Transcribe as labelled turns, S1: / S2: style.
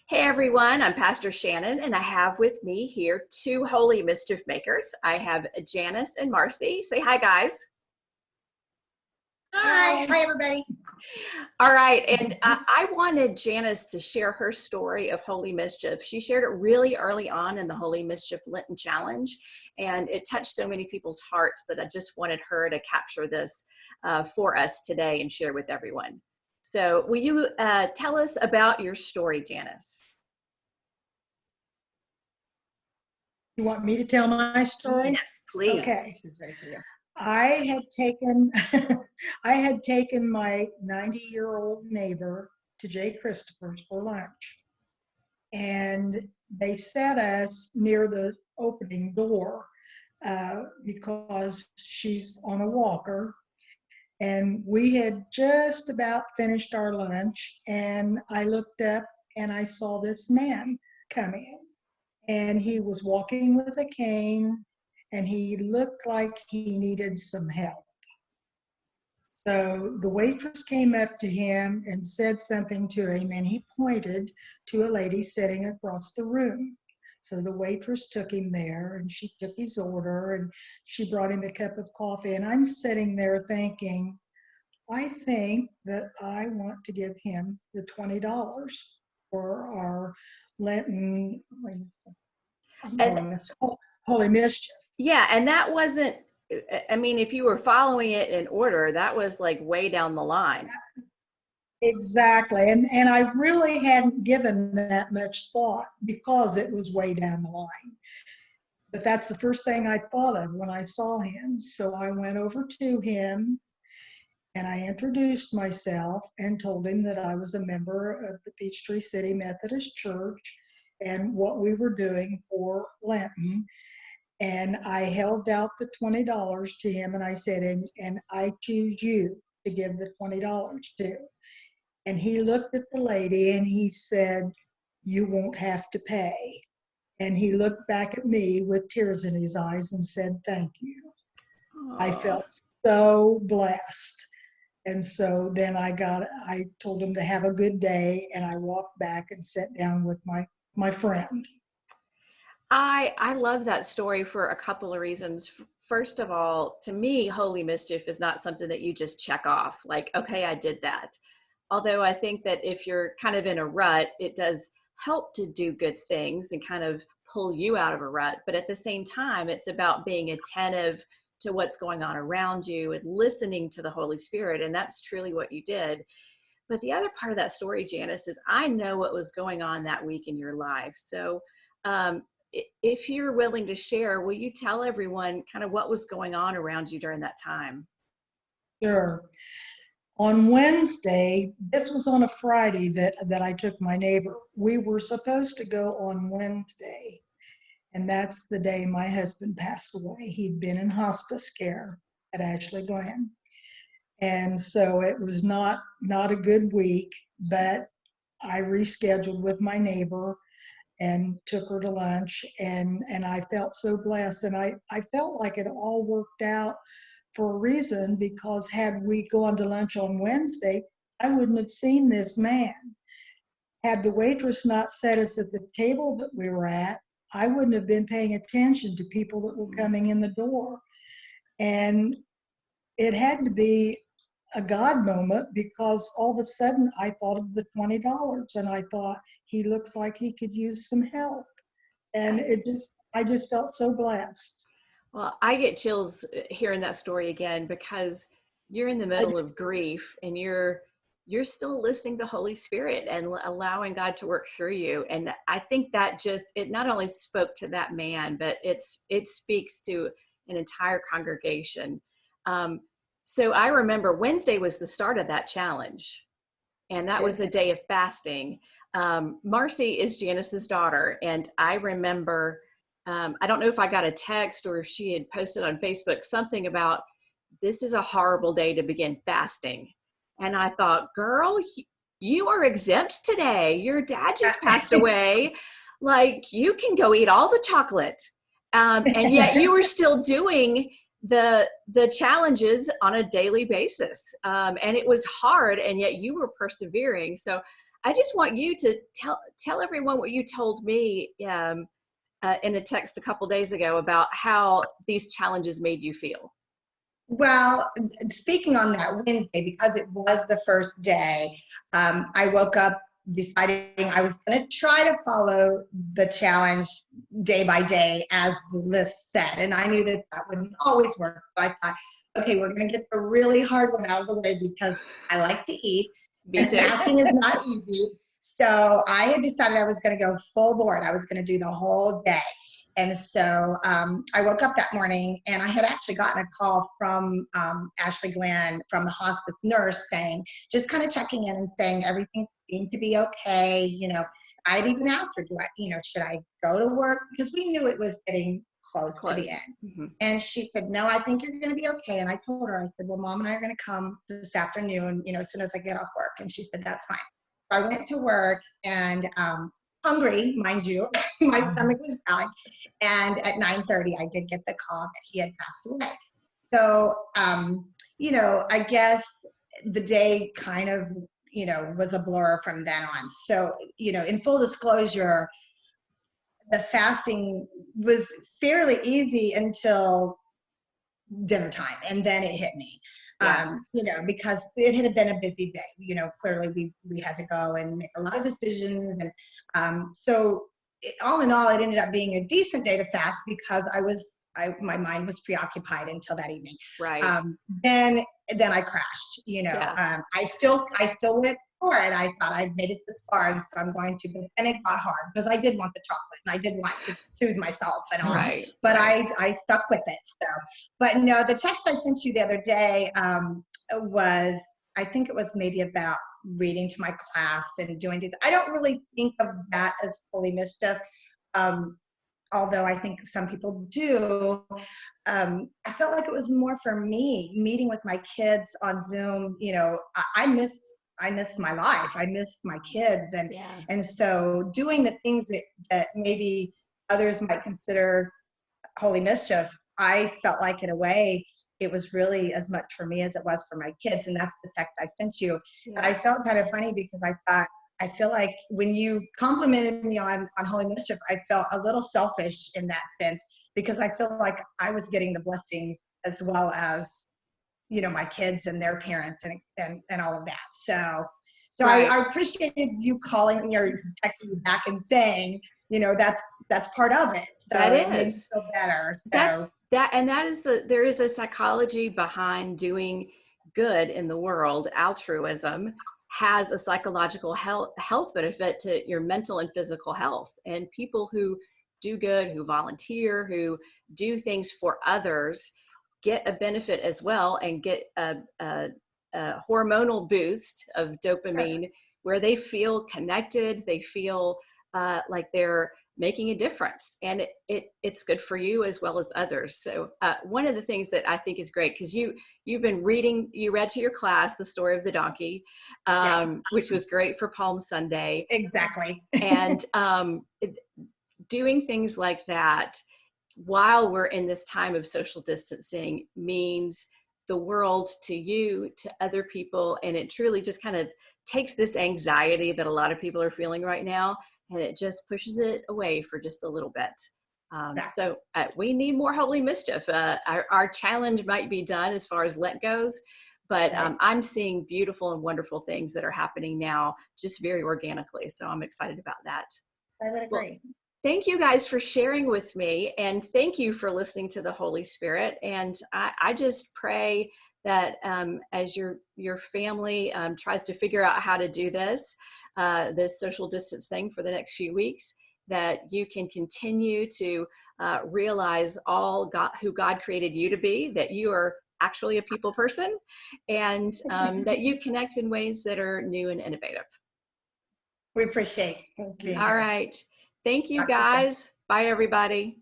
S1: Hey everyone, I'm Pastor Shannon, and I have with me here two Holy Mischief makers. I have Janis and Marcy. Say hi, guys.
S2: Hi. Hi, everybody.
S1: All right, and I wanted Janis to share her story of Holy Mischief. She shared it really early on in the Holy Mischief Lenten Challenge, and it touched so many people's hearts that I just wanted her to capture this for us today and share with everyone. So will you tell us about your story, Janis?
S2: You want me to tell my story?
S1: Yes, please.
S2: Okay. I had taken I had taken my 90-year-old neighbor to J. Christopher's for lunch. And they set us near the opening door because she's on a walker. And we had just about finished our lunch, and I looked up and I saw this man come in. And he was walking with a cane, and he looked like he needed some help. So the waitress came up to him and said something to him, and he pointed to a lady sitting across the room. So the waitress took him there, and she took his order, and she brought him a cup of coffee. And I'm sitting there thinking, I think that I want to give him the $20 for our Lenten,
S1: And
S2: Holy Mischief.
S1: yeah, and that wasn't, I mean, if you were following it in order, that was like way down the line.
S2: Exactly. And I really hadn't given that much thought because it was way down the line. But that's the first thing I thought of when I saw him. So I went over to him and I introduced myself and told him that I was a member of the Peachtree City Methodist Church and what we were doing for Lenten. And I held out the $20 to him, and I said, and I choose you to give the $20 to. And he looked at the lady and he said, you won't have to pay. And he looked back at me with tears in his eyes and said, thank you.
S1: Aww.
S2: I felt so blessed. And so then I told him to have a good day, and I walked back and sat down with my friend.
S1: I love that story for a couple of reasons. First of all, to me, Holy Mischief is not something that you just check off, like, okay, I did that. Although I think that if you're kind of in a rut, it does help to do good things and kind of pull you out of a rut. But at the same time, it's about being attentive to what's going on around you and listening to the Holy Spirit. And that's truly what you did. But the other part of that story, Janis, is I know what was going on that week in your life. So if you're willing to share, will you tell everyone kind of what was going on around you during that time?
S2: Sure. On Wednesday, this was on a Friday that I took my neighbor. We were supposed to go on Wednesday, and that's the day my husband passed away. He'd been in hospice care at Ashley Glen. And so it was not a good week, but I rescheduled with my neighbor and took her to lunch, and I felt so blessed. And I felt like it all worked out for a reason, because had we gone to lunch on Wednesday, I wouldn't have seen this man. Had the waitress not set us at the table that we were at, I wouldn't have been paying attention to people that were coming in the door. And it had to be a God moment, because all of a sudden I thought of the $20 and I thought, he looks like he could use some help. And I just felt so blessed.
S1: Well, I get chills hearing that story again, because you're in the middle of grief and you're still listening to Holy Spirit and allowing God to work through you. And I think that it not only spoke to that man, but it speaks to an entire congregation. So I remember Wednesday was the start of that challenge, and that was the day of fasting. Marcy is Janis's daughter, and I remember, I don't know if I got a text or if she had posted on Facebook something about, this is a horrible day to begin fasting. And I thought, girl, you are exempt today. Your dad just passed away. Like, you can go eat all the chocolate. And yet you were still doing the challenges on a daily basis. And it was hard, and yet you were persevering. So I just want you to tell everyone what you told me in a text a couple days ago about how these challenges made you feel.
S3: Well, speaking on that Wednesday, because it was the first day, I woke up deciding I was going to try to follow the challenge day by day as the list said. And I knew that that wouldn't always work. But I thought, okay, we're going to get the really hard one out of the way because I like to eat.
S1: Me
S3: And
S1: too.
S3: fasting is not easy. So I had decided I was going to go full board. I was going to do the whole day. And so I woke up that morning and I had actually gotten a call from Ashley Glenn from the hospice nurse saying, just kind of checking in and saying everything seemed to be okay. You know, I had even asked her, should I go to work? Because we knew it was getting close to the end.
S1: Mm-hmm.
S3: And she said, no, I think you're going to be okay. And I told her, I said, well, Mom and I are going to come this afternoon, as soon as I get off work. And she said, that's fine. I went to work and hungry, mind you, my stomach was growling. And at 9:30, I did get the call that he had passed away. So, I guess the day kind of, was a blur from then on. So, in full disclosure, the fasting was fairly easy until dinner time, and then it hit me.
S1: Yeah.
S3: Because it had been a busy day. Clearly we had to go and make a lot of decisions, and so all in all, it ended up being a decent day to fast because my mind was preoccupied until that evening.
S1: Right.
S3: Then I crashed.
S1: Yeah.
S3: I still went for it. I thought I'd made it this far, and so I'm going to. But then it got hard because I did want the chocolate and I did want to soothe myself and all.
S1: Right.
S3: But
S1: right.
S3: I stuck with it. So, but no, the text I sent you the other day was, I think it was maybe about reading to my class and doing things. I don't really think of that as Holy Mischief. Although I think some people do, I felt like it was more for me, meeting with my kids on Zoom. I miss my life. I miss my kids. And so doing the things that maybe others might consider Holy Mischief, I felt like in a way, it was really as much for me as it was for my kids. And that's the text I sent you.
S1: Yeah.
S3: But I felt kind of funny because I feel like when you complimented me on Holy Mischief, I felt a little selfish in that sense because I feel like I was getting the blessings as well as, my kids and their parents and all of that. So
S1: Right.
S3: I appreciated you calling me or texting me back and saying, that's part of it. So it made me feel better. So
S1: there is a psychology behind doing good in the world. Altruism has a psychological health benefit to your mental and physical health. And people who do good, who volunteer, who do things for others, get a benefit as well and get a hormonal boost of dopamine where they feel connected, they feel like they're making a difference, and it's good for you as well as others. So one of the things that I think is great, because you read to your class the story of the donkey, which was great for Palm Sunday.
S3: Exactly.
S1: And doing things like that while we're in this time of social distancing means the world to you, to other people, and it truly just kind of takes this anxiety that a lot of people are feeling right now, and it just pushes it away for just a little bit. So we need more Holy Mischief. Our challenge might be done as far as Lent goes, but I'm seeing beautiful and wonderful things that are happening now just very organically. So I'm excited about that.
S3: I would agree.
S1: Well, thank you guys for sharing with me, and thank you for listening to the Holy Spirit. And I just pray that as your family tries to figure out how to do this social distance thing for the next few weeks, that you can continue to realize who God created you to be, that you are actually a people person, and that you connect in ways that are new and innovative.
S3: We appreciate it.
S1: All right. Thank you, guys. Bye, everybody.